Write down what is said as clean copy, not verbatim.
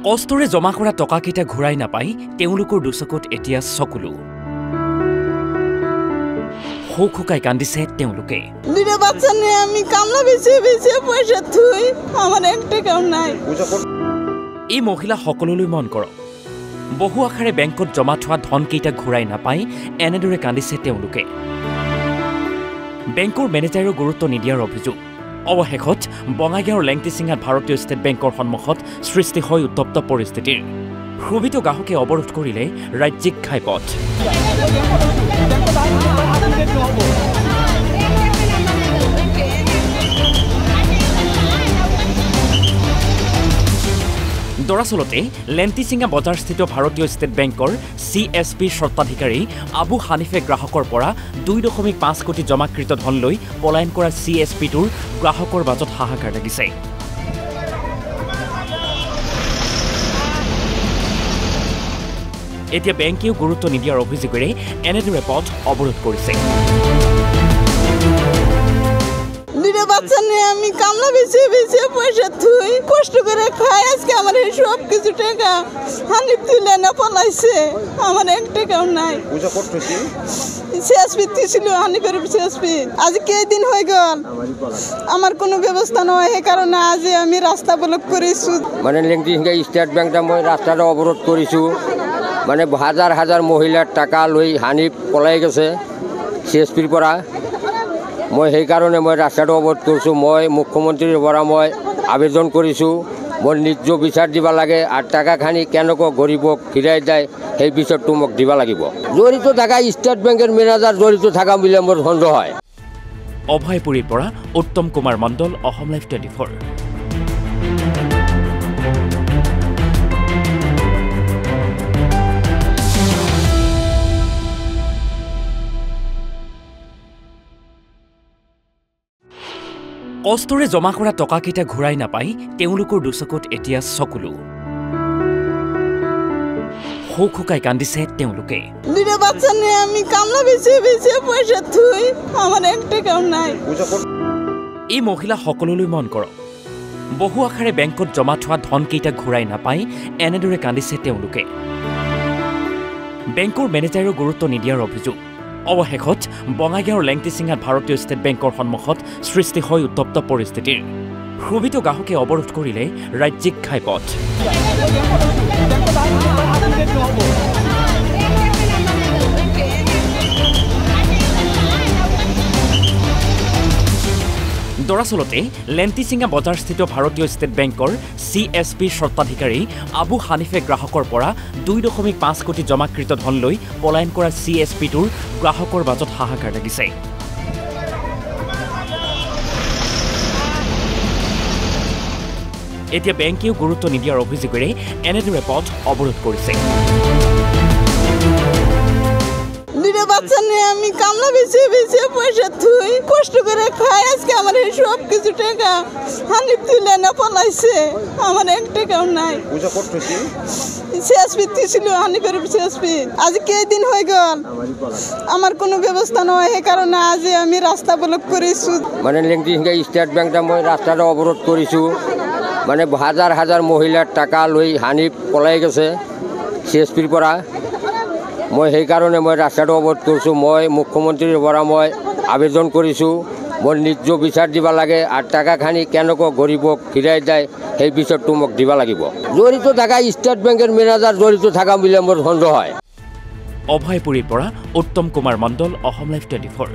কষ্টৰে জমা কৰা টকাকেইটা ঘূৰাই নাপাই তেওঁলোকৰ দুচকুত এতিয়া চকুলো হুকাই কান্দিছে তেওঁলোকে। দুটা বাচ্চা নিয়ে আমি কামলা বেচে পয়সা থুই আমার এক টাকাও নাই। এই মহিলা সকললৈ মন কৰক, বহু আশাৰে বেংকত জমা থোৱা ধনকেইটা ঘূৰাই নাপাই এনেদৰে কান্দিছে তেওঁলোকে। বেংকৰ মেনেজাৰেও গুৰুত্ব নিদিয়াৰ অভিযোগ। অৱশেষত বঙাইগাঁৱৰ লেংটিচিঙাত ভাৰতীয় ষ্টেট বেংকৰ সন্মুখত সৃষ্টি হয় উত্তপ্ত পৰিস্থিতিৰ। ক্ষোভিত গ্ৰাহকে অৱৰোধ কৰিলে ৰাজ্যিক ঘাইপথ। দৰাচলতে লেণ্টিচিঙা বজাৰস্থিত ভাৰতীয় ষ্টেট বেংকৰ CSP স্বত্বাধিকাৰী আবু হানিফে গ্ৰাহকৰ পৰা 2.5 কোটি জমাকৃত ধন লৈ পলায়ন কৰা CSPটোৰ গ্ৰাহকৰ মাজত হাহাকাৰ লাগিছে। এতিয়া বেংকেও গুৰুত্ব নিদিয়াৰ অভিযোগেৰে এনেদৰে পথ অৱৰোধ কৰিছে। দুটা বাচ্চা নিয়ে আমি কামলা বেচে পয়সা থুই কষ্ট করে খাই। আজকে আমার সব কিছু টাকা হানিফ তুলে না পলাইছে, আমার এক টাকাও নাই। CSP ছিল হানিফের CSP, আজকে এই দিন হয়ে গেল আমার কোনো ব্যবস্থা নয়। এই কারণে আজ আমি রাস্তা ব্লক করেছি। মানে লেংটিচিঙা স্টেট বেংকটা মই রাস্তাটা অবরোধ করেছো। মানে হাজার হাজার মহিলার টাকা লৈ হানিফ পলাই গেছে CSPৰ পৰা। মই সেই কাৰণে মই ৰাস্তাটো অৱৰোধ কৰিছোঁ। মই মুখ্যমন্ত্ৰীৰ পৰা মই আবেদন কৰিছোঁ, মোৰ ন্যায্য বিচাৰ দিব লাগে আৰু টাকাখানি কেনেকৈ গৰীবক ঘূৰাই যায় সেই বিচাৰটো মোক দিব লাগিব। জড়িত থকা ষ্টেট বেংকৰ মেনেজাৰ জড়িত থকা বুলি মোৰ সন্দেহ হয়। অভয়পুৰীৰ পৰা উত্তম কুমাৰ মণ্ডল, অসম লাইভ 24। কষ্টৰে জমা কৰা টকাকেইটা ঘূৰাই নাপাই তেওঁলোকৰ দুচকুত এতিয়া চকুলো হুকাই কান্দিছে তেওঁলোকে। দুটা বাচ্চা নিয়ে আমি কামলা বেচে পয়সা থুই আমার এক টাকাও নাই। এই মহিলা সকললৈ মন কৰক, বহু আশাৰে বেংকত জমা থোৱা ধনকেইটা ঘূৰাই নাপাই এনেদৰে কান্দিছে তেওঁলোকে। বেংকৰ মেনেজাৰেও গুৰুত্ব নিদিয়াৰ অভিযোগ। অৱশেষত বঙাইগাঁৱৰ লেংটিচিঙাত ভাৰতীয় ষ্টেট বেংকৰ সন্মুখত সৃষ্টি হয় উত্তপ্ত পৰিস্থিতিৰ। ক্ষোভিত গ্ৰাহকে অৱৰোধ কৰিলে ৰাজ্যিক ঘাইপথ। দৰাচলতে লেণ্টিচিঙা বজাৰস্থিত ভাৰতীয় ষ্টেট বেংকৰ CSP স্বত্বাধিকাৰী আবু হানিফে গ্ৰাহকৰ পৰা 2.5 কোটি জমাকৃত ধন লৈ পলায়ন কৰা CSPটোৰ গ্ৰাহকৰ মাজত হাহাকাৰ লাগিছে। এতিয়া বেংকেও গুৰুত্ব নিদিয়াৰ অভিযোগেৰে এনেদৰে পথ অৱৰোধ কৰিছে। দুটা বাচ্চা নিয়ে আমি কামলা বেচে পয়সা থুই কষ্ট করে খাই। আজকে আমার সব কিছু টাকা হানিফ তুলে না পলাইছে, আমার এক টাকাও নাই। CSP ছিল হানিফের CSP, আজকে এই দিন হয়ে গেল আমার কোনো ব্যবস্থা নয়। এই কারণে আজ আমি রাস্তা ব্লক করেছি। মানে লেংটিচিঙা স্টেট বেংকটা মই রাস্তাটা অবরোধ করেছোঁ। মানে হাজার হাজার মহিলার টাকা লৈ হানিফ পলাই গেছে CSPৰ পৰা। মই সেই কাৰণে মই ৰাস্তাটো অৱৰোধ কৰিছোঁ। মই মুখ্যমন্ত্ৰীৰ পৰা মই আবেদন কৰিছোঁ, মোৰ ন্যায্য বিচাৰ দিব লাগে আৰু টাকাখানি কেনেকৈ গৰীবক ঘূৰাই যায় সেই বিচাৰটো মোক দিব লাগিব। জড়িত থকা ষ্টেট বেংকৰ মেনেজাৰ জড়িত থকা বুলি মোৰ সন্দেহ হয়। অভয়পুৰীৰ পৰা উত্তম কুমাৰ মণ্ডল, অসম লাইভ 24।